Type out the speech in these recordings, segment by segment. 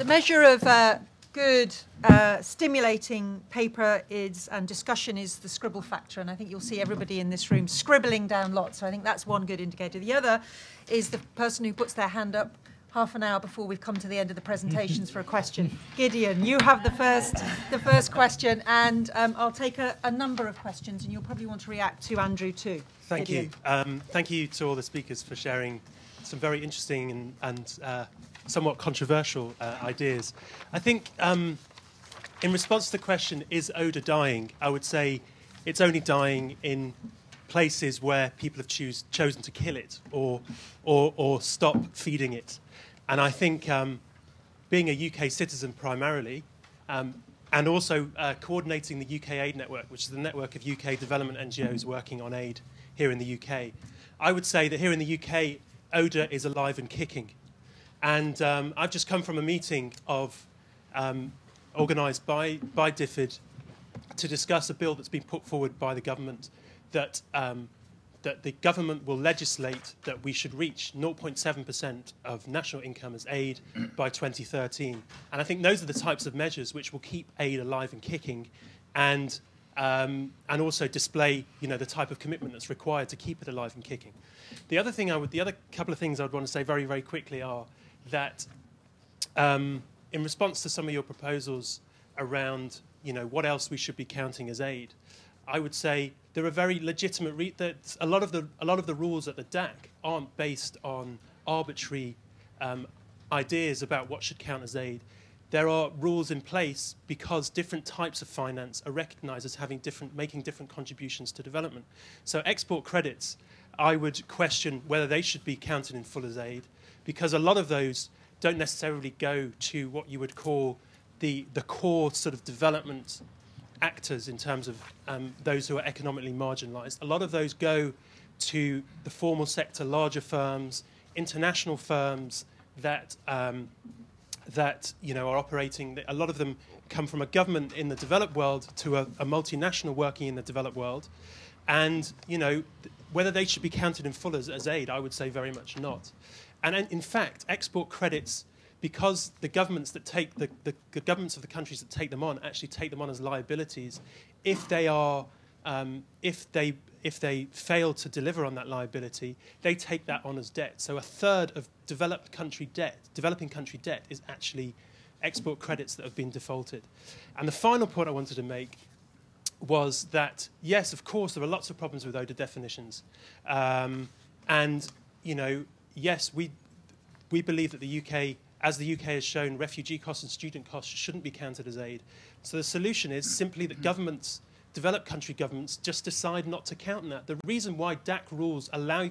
The measure of good, stimulating paper and discussion is the scribble factor, and I think you'll see everybody in this room scribbling down lots, so I think that's one good indicator. The other is the person who puts their hand up half an hour before we've come to the end of the presentations for a question. Gideon, you have the first question, and I'll take a number of questions, and you'll probably want to react to Andrew too. Thank you. Thank you to all the speakers for sharing some very interesting and somewhat controversial ideas. I think in response to the question, is odour dying, I would say it's only dying in places where people have chosen to kill it or stop feeding it. And I think being a UK citizen primarily, and also coordinating the UK Aid Network, which is the network of UK development NGOs working on aid here in the UK, I would say that here in the UK, odour is alive and kicking. And I've just come from a meeting organised by DFID to discuss a bill that's been put forward by the government that the government will legislate that we should reach 0.7% of national income as aid by 2013. And I think those are the types of measures which will keep aid alive and kicking, and also display, the type of commitment that's required to keep it alive and kicking. The other couple of things I would want to say very, very quickly are that in response to some of your proposals around, what else we should be counting as aid, I would say there are very legitimate that a lot of the rules at the DAC aren't based on arbitrary ideas about what should count as aid. There are rules in place because different types of finance are recognised as making different contributions to development. So export credits, I would question whether they should be counted in full as aid, because a lot of those don't necessarily go to what you would call the core sort of development actors in terms of those who are economically marginalised. A lot of those go to the formal sector, larger firms, international firms that are operating. A lot of them come from a government in the developed world to a multinational working in the developed world, and whether they should be counted in full as aid, I would say very much not. And in fact, export credits, because the governments that take the governments of the countries that take them on actually take them on as liabilities, if they fail to deliver on that liability, they take that on as debt. So a third of developing country debt is actually export credits that have been defaulted. And the final point I wanted to make was that, yes, of course, there are lots of problems with ODA definitions. Yes, we believe that the UK, as the UK has shown, refugee costs and student costs shouldn't be counted as aid. So the solution is simply that developed country governments, just decide not to count that. The reason why DAC rules allow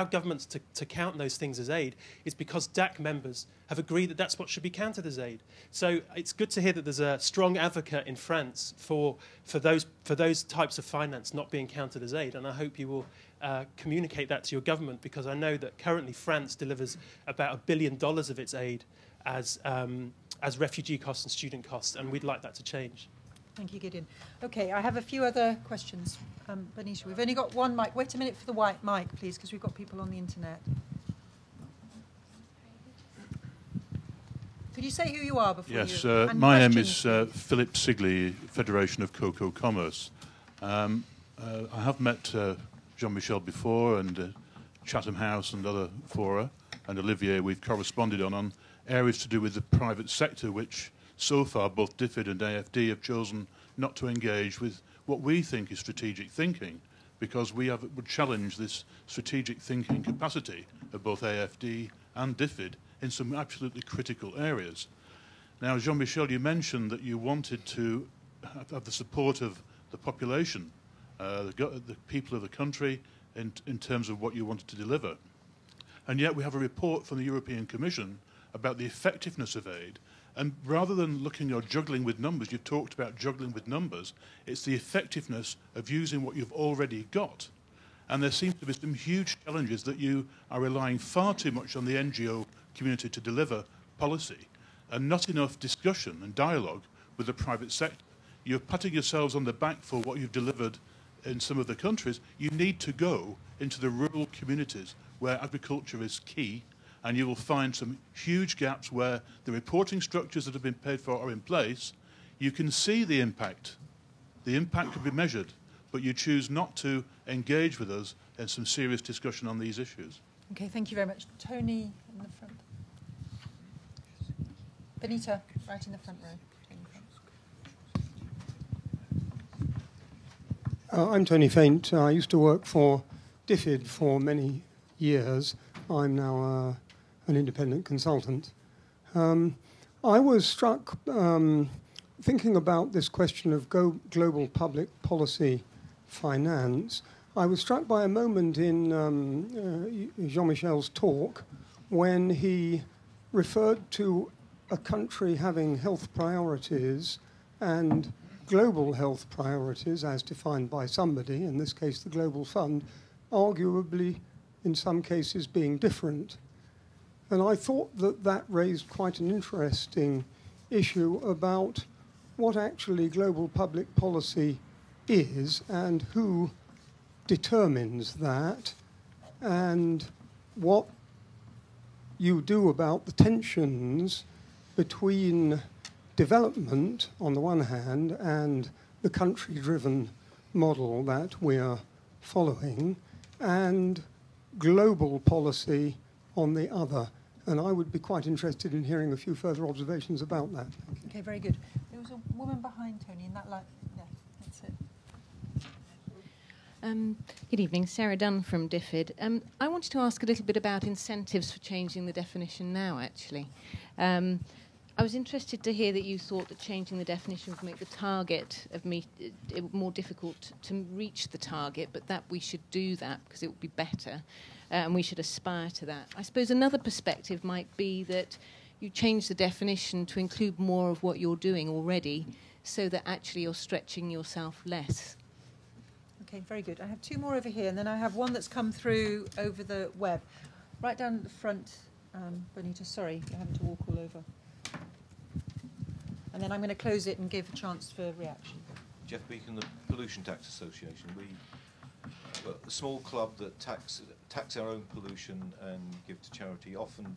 governments to count those things as aid is because DAC members have agreed that that's what should be counted as aid. So it's good to hear that there's a strong advocate in France for those types of finance not being counted as aid, and I hope you will communicate that to your government, because I know that currently France delivers about $1 billion of its aid as refugee costs and student costs, and we'd like that to change. Thank you, Gideon. Okay, I have a few other questions. Benicia, we've only got one mic. Wait a minute for the white mic, please, because we've got people on the internet. Could you say who you are before yes, you... Yes, my name is Philip Sigley, Federation of Cocoa Commerce. I have met Jean-Michel before, and Chatham House and other fora, and Olivier. We've corresponded on areas to do with the private sector, which so far both DFID and AFD have chosen not to engage with what we think is strategic thinking, because we would challenge this strategic thinking capacity of both AFD and DFID in some absolutely critical areas. Now, Jean-Michel, you mentioned that you wanted to have the support of the population, the people of the country, in terms of what you wanted to deliver. And yet we have a report from the European Commission about the effectiveness of aid. And rather than looking or juggling with numbers, you've talked about juggling with numbers, it's the effectiveness of using what you've already got. And there seems to be some huge challenges that you are relying far too much on the NGO community to deliver policy, and not enough discussion and dialogue with the private sector. You're patting yourselves on the back for what you've delivered in some of the countries. You need to go into the rural communities where agriculture is key, and you will find some huge gaps where the reporting structures that have been paid for are in place. You can see the impact. The impact can be measured, but you choose not to engage with us in some serious discussion on these issues. Okay, thank you very much. Tony in the front. Benita, right in the front row. I'm Tony Faint. I used to work for DFID for many years. I'm now an independent consultant. I was struck thinking about this question of global public policy finance. I was struck by a moment in Jean-Michel's talk when he referred to a country having health priorities and global health priorities as defined by somebody, in this case the Global Fund, arguably in some cases being different. And I thought that that raised quite an interesting issue about what actually global public policy is and who determines that and what you do about the tensions between development on the one hand and the country-driven model that we're following and global policy on the other. And I would be quite interested in hearing a few further observations about that. Okay, very good. There was a woman behind Tony in that line. Yeah, that's it. Good evening, Sarah Dunn from DFID. I wanted to ask a little bit about incentives for changing the definition now, actually. I was interested to hear that you thought that changing the definition would make the target of it more difficult to reach the target, but that we should do that because it would be better, and we should aspire to that. I suppose another perspective might be that you change the definition to include more of what you're doing already, so that actually you're stretching yourself less. Okay, very good. I have two more over here, and then I have one that's come through over the web. Right down at the front, Bonita, sorry, you're having to walk all over. And then I'm going to close it and give a chance for reaction. Jeff Beacon, the Pollution Tax Association. We're a small club that tax our own pollution and give to charity, often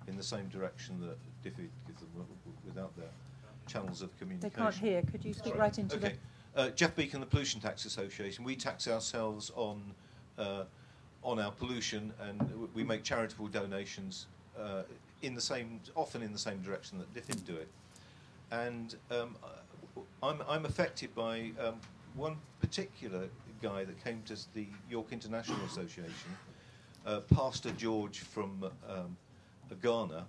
in the same direction that DFID gives them without their channels of communication. They can't hear. Could you speak right into the... Jeff Beacon, the Pollution Tax Association. We tax ourselves on our pollution, and we make charitable donations often in the same direction that DFID do it. And I'm affected by one particular guy that came to the York International Association, Pastor George from Ghana,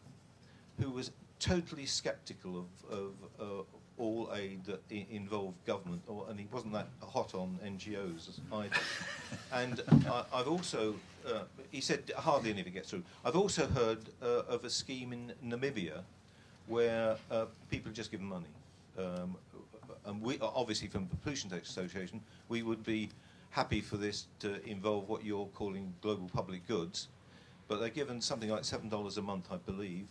who was totally sceptical of all aid that involved government, and he wasn't that hot on NGOs either. And I've also, he said hardly any of it gets through. I've also heard of a scheme in Namibia where people are just given money. And we, obviously from the Pollution Tax Association, we would be happy for this to involve what you're calling global public goods, but they're given something like $7 a month, I believe,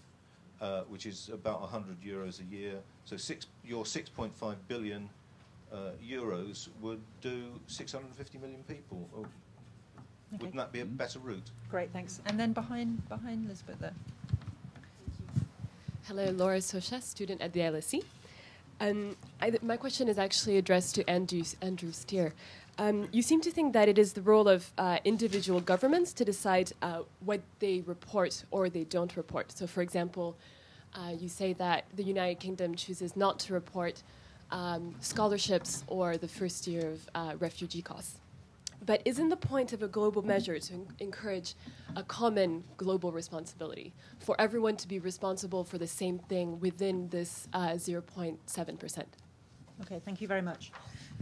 which is about €100 a year. So your 6.5 billion euros would do 650 million people. Oh, okay. Wouldn't that be a better route? Great, thanks. And then behind Elizabeth there. Hello, Laura Socha, student at the LSE. My question is actually addressed to Andrew Steer. You seem to think that it is the role of individual governments to decide what they report or they don't report. So, for example, you say that the United Kingdom chooses not to report scholarships or the first year of refugee costs. But isn't the point of a global measure to encourage a common global responsibility for everyone to be responsible for the same thing within this 0.7%? Okay, thank you very much.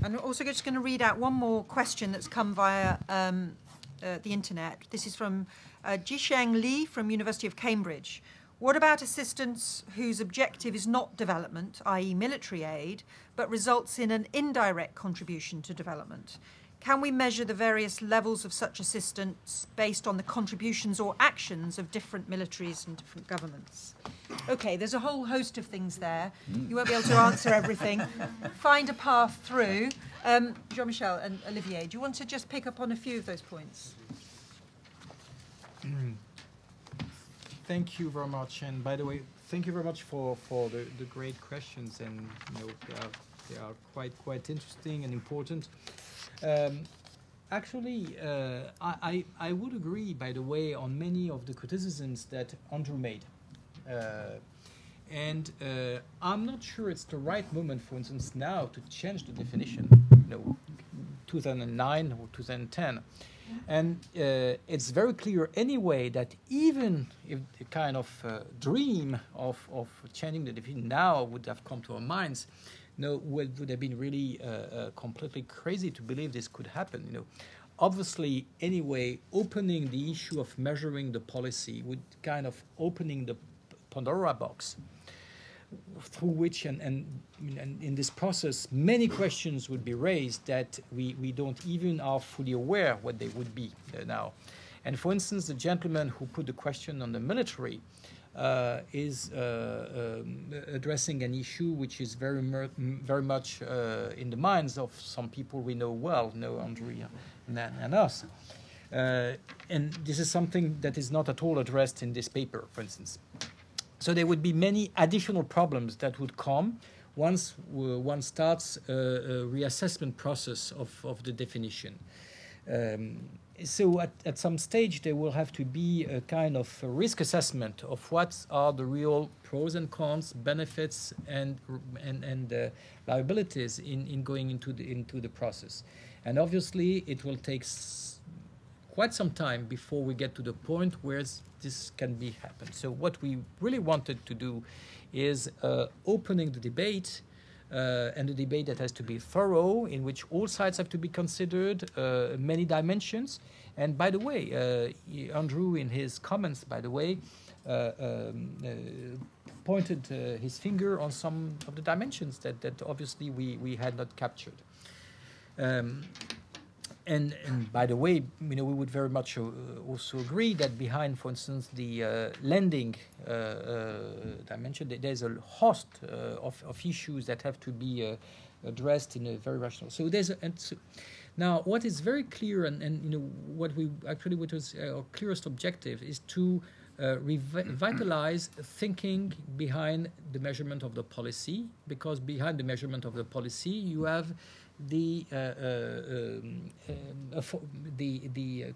I'm also just going to read out one more question that's come via the internet. This is from Jisheng Li from University of Cambridge. What about assistance whose objective is not development, i.e. military aid, but results in an indirect contribution to development? Can we measure the various levels of such assistance based on the contributions or actions of different militaries and different governments? Okay, there's a whole host of things there. You won't be able to answer everything. Find a path through. Jean-Michel and Olivier, do you want to just pick up on a few of those points? Thank you very much. And by the way, thank you very much for the great questions. And they are quite interesting and important. Actually, I would agree, by the way, on many of the criticisms that Andrew made. I'm not sure it's the right moment, for instance, now to change the definition, 2009 or 2010. And it's very clear anyway that even if the kind of dream of changing the definition now would have come to our minds, would have been really completely crazy to believe this could happen. Obviously, anyway, opening the issue of measuring the policy would kind of opening the Pandora box, through which and in this process many questions would be raised that we don't even are fully aware what they would be now. And for instance, the gentleman who put the question on the military is addressing an issue which is very much in the minds of some people we know well, Andrea and us. And this is something that is not at all addressed in this paper, for instance. So there would be many additional problems that would come once one starts a reassessment process of the definition. So at some stage there will have to be a kind of a risk assessment of what are the real pros and cons, benefits and liabilities in going into the process. And obviously it will take quite some time before we get to the point where this can be happen. So what we really wanted to do is opening the debate, and the debate that has to be thorough, in which all sides have to be considered, many dimensions. And by the way, Andrew in his comments, by the way, pointed his finger on some of the dimensions that obviously we had not captured. And by the way, we would very much also agree that behind, for instance, the lending dimension, there's a host of issues that have to be addressed in a very rational. So now what is very clear, and what was our clearest objective is to revitalize thinking behind the measurement of the policy, because behind the measurement of the policy you have the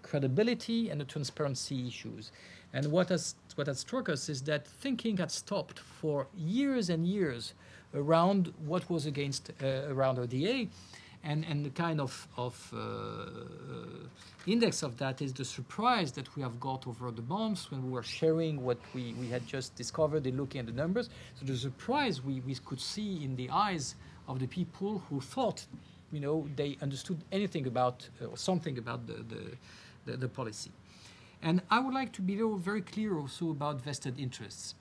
credibility and the transparency issues. And what has struck us is that thinking had stopped for years and years around what was against around ODA, and the kind of index of that is the surprise that we have got over the months when we were sharing what we had just discovered and looking at the numbers. So the surprise we could see in the eyes of the people who thought they understood anything about or something about the policy. And I would like to be very clear also about vested interests.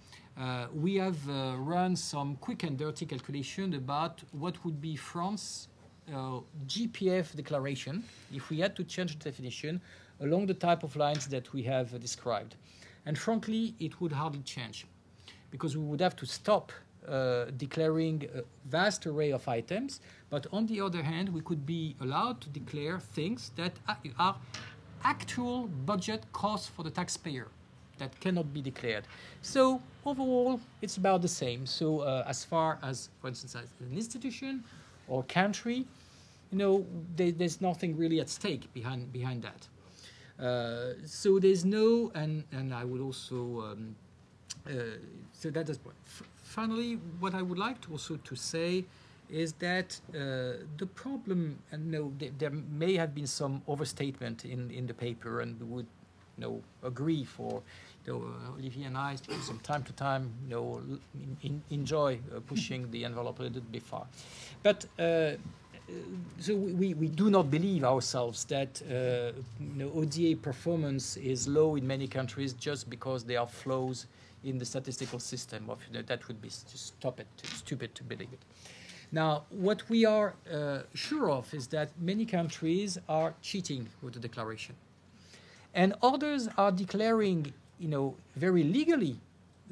We have run some quick and dirty calculation about what would be France's GPF declaration if we had to change the definition along the type of lines that we have described. And frankly, it would hardly change, because we would have to stop declaring a vast array of items, but on the other hand, we could be allowed to declare things that are actual budget costs for the taxpayer that cannot be declared. So overall, it's about the same. So as far as, for instance, as an institution or country, there's nothing really at stake behind that. So there's no, and I would also, so that is point. Finally, what I would like to also to say is that the problem, and there may have been some overstatement in the paper, and we would agree for Olivier and I from time to time enjoy pushing the envelope a little bit far. But so we do not believe ourselves that ODA performance is low in many countries just because there are flaws in the statistical system. That would be just stupid to believe it. Now, what we are sure of is that many countries are cheating with the declaration, and others are declaring, very legally,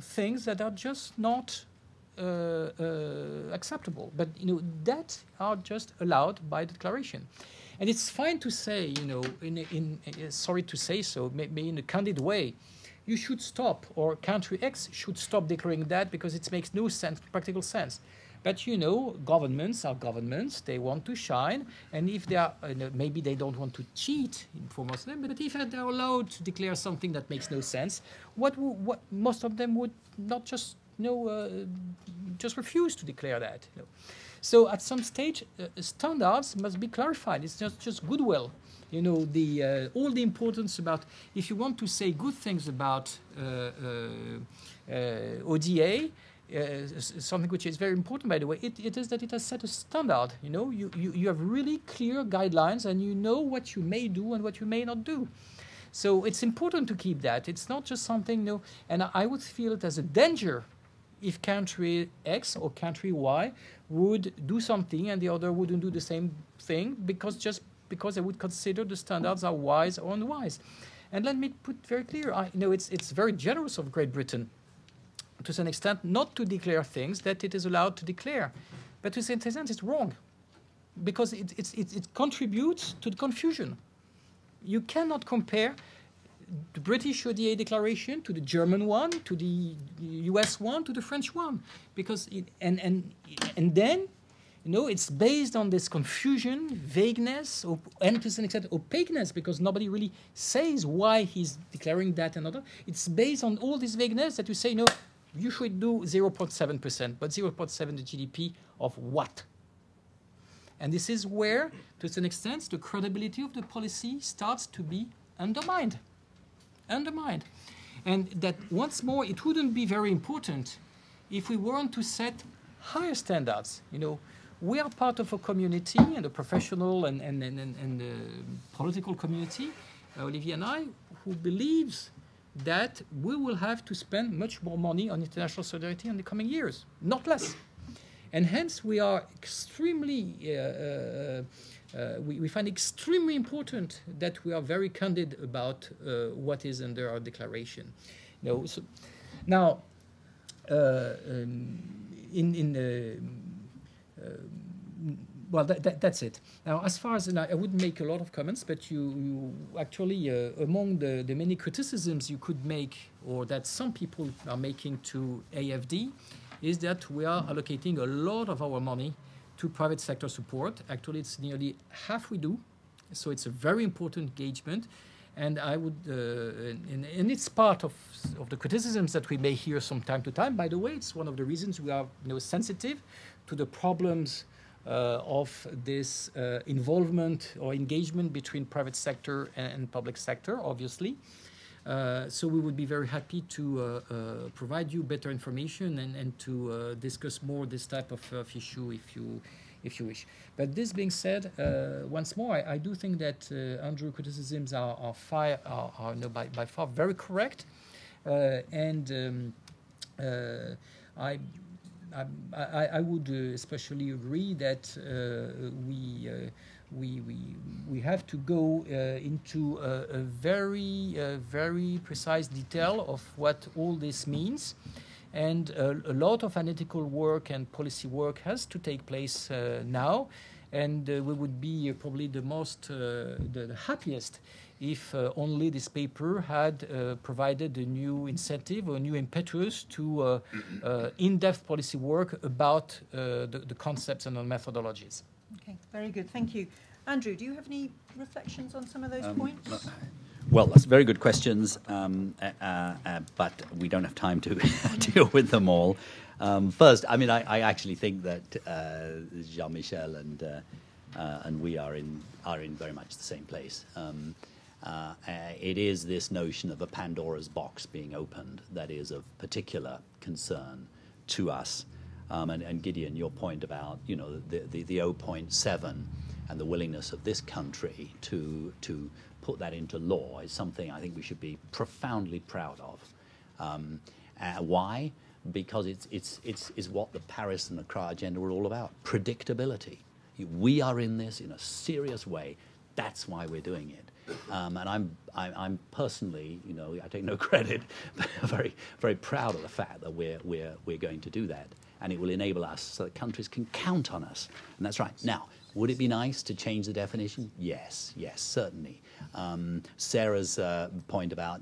things that are just not acceptable, but that are just allowed by the declaration. And it's fine to say, sorry to say so, maybe in a candid way, you should stop, or country X should stop declaring that because it makes no sense, practical sense. But governments are governments. They want to shine, and if they are, maybe they don't want to cheat for most of them. But if they are allowed to declare something that makes no sense, what most of them would not just just refuse to declare that. So at some stage, standards must be clarified. It's not just goodwill. All the importance about, if you want to say good things about ODA, something which is very important, by the way, it is that it has set a standard. You have really clear guidelines, and you know what you may do and what you may not do. So it's important to keep that. It's not just something, and I would feel it as a danger if country X or country Y would do something and the other wouldn't do the same thing because they would consider the standards are wise or unwise. And let me put very clear, it's very generous of Great Britain to some extent not to declare things that it is allowed to declare. But to some extent it's wrong because it contributes to the confusion. You cannot compare the British ODA declaration to the German one, to the US one, to the French one, because and then it's based on this confusion, vagueness, and to some extent opaqueness, because nobody really says why he's declaring that and other. It's based on all this vagueness that you say, no, you should do 0.7%, but 0.7 the GDP of what? And this is where, to some extent, the credibility of the policy starts to be undermined. And that, once more, it wouldn't be very important if we weren't to set higher standards. We are part of a community, and a professional and the political community, Olivier and I, who believes that we will have to spend much more money on international solidarity in the coming years, not less. And hence, we are extremely, we find extremely important that we are very candid about what is under our declaration. Now, well, that's it. Now, as far as, I wouldn't make a lot of comments, but you actually, among the many criticisms you could make, or that some people are making to AFD, is that we are allocating a lot of our money to private sector support. Actually, it's nearly half we do, so it's a very important engagement. And I would, and it's part of the criticisms that we may hear from time to time. By the way, it's one of the reasons we are sensitive to the problems of this involvement or engagement between private sector and public sector, obviously. So we would be very happy to provide you better information and to discuss more this type of issue if you wish. But this being said, once more, I do think that Andrew's criticisms are by far very correct, and I would especially agree that we have to go into a very precise detail of what all this means, and a lot of analytical work and policy work has to take place now, and we would be probably the happiest if only this paper had provided a new incentive or a new impetus to in-depth policy work about the concepts and the methodologies. Okay, very good. Thank you. Andrew, do you have any reflections on some of those points? Well, that's very good questions, but we don't have time to deal with them all. First, I mean, I actually think that Jean-Michel and we are in very much the same place. It is this notion of a Pandora's box being opened that is of particular concern to us. And Gideon, your point about the 0.7 and the willingness of this country to put that into law is something I think we should be profoundly proud of. Why? Because it's what the Paris and Accra agenda were all about: predictability. We are in this in a serious way. That's why we're doing it. And I'm personally, I take no credit, but very, very proud of the fact that we're going to do that. And it will enable us so that countries can count on us. And that's right. Now, Would it be nice to change the definition? Yes, certainly. Sarah's point about,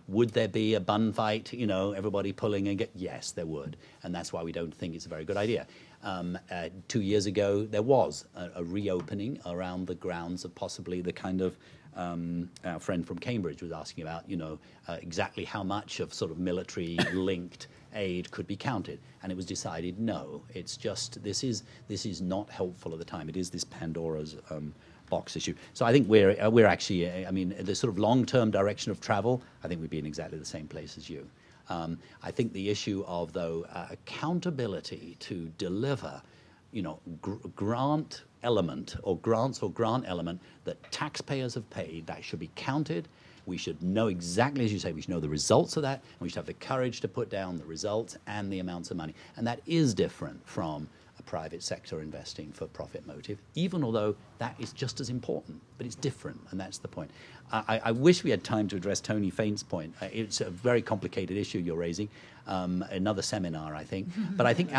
would there be a bun fight, everybody pulling and yes, there would. And that's why we don't think it's a very good idea. 2 years ago, there was a reopening around the grounds of possibly the kind of our friend from Cambridge was asking about, exactly how much of sort of military-linked aid could be counted, and it was decided no. It's just this is not helpful at the time. It is this Pandora's box issue. So I think we're actually, the sort of long-term direction of travel, I think we'd be in exactly the same place as you. I think the issue of, though, accountability to deliver, grant element or grant element that taxpayers have paid, that should be counted. We should know exactly, as you say, we should know the results of that, and we should have the courage to put down the results and the amounts of money. And that is different from a private sector investing for profit motive, even although that is just as important, but it's different, and that's the point. I wish we had time to address Tony Faint's point. It's a very complicated issue you're raising, another seminar, I think. But I think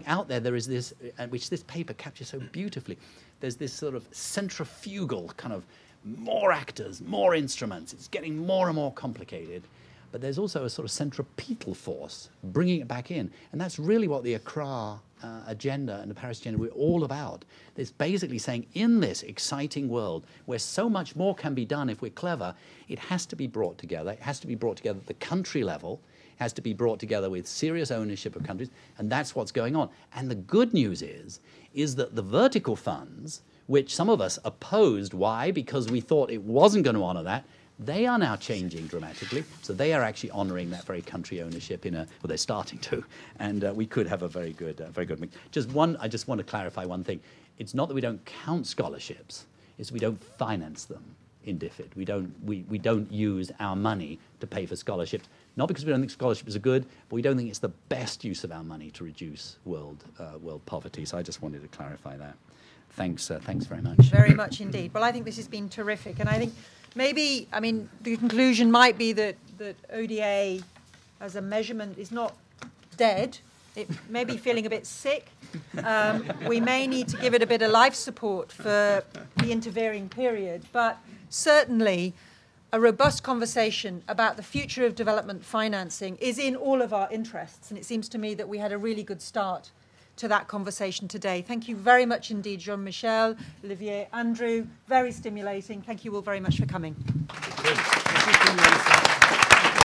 out there is this, which this paper captures so beautifully, there's this sort of centrifugal kind of more actors, more instruments. It's getting more and more complicated. But there's also a sort of centripetal force bringing it back in. And that's really what the Accra agenda and the Paris agenda were all about. It's basically saying in this exciting world where so much more can be done if we're clever, it has to be brought together. It has to be brought together at the country level. It has to be brought together with serious ownership of countries. And that's what's going on. And the good news is that the vertical funds, which some of us opposed, why? Because we thought it wasn't going to honour that. They are now changing dramatically, so they are actually honouring that very country ownership they're starting to, and we could have a very good mix. I just want to clarify one thing. It's not that we don't count scholarships; it's we don't finance them in DFID. We don't use our money to pay for scholarships. Not because we don't think scholarships are good, but we don't think it's the best use of our money to reduce world poverty. So I just wanted to clarify that. Thanks very much. Very much indeed. Well, I think this has been terrific, and I think. Maybe, the conclusion might be that ODA as a measurement is not dead. It may be feeling a bit sick. We may need to give it a bit of life support for the intervening period. But certainly a robust conversation about the future of development financing is in all of our interests. And it seems to me that we had a really good start to that conversation today. Thank you very much indeed, Jean-Michel, Olivier, Andrew. Very stimulating. Thank you all very much for coming. Thank you.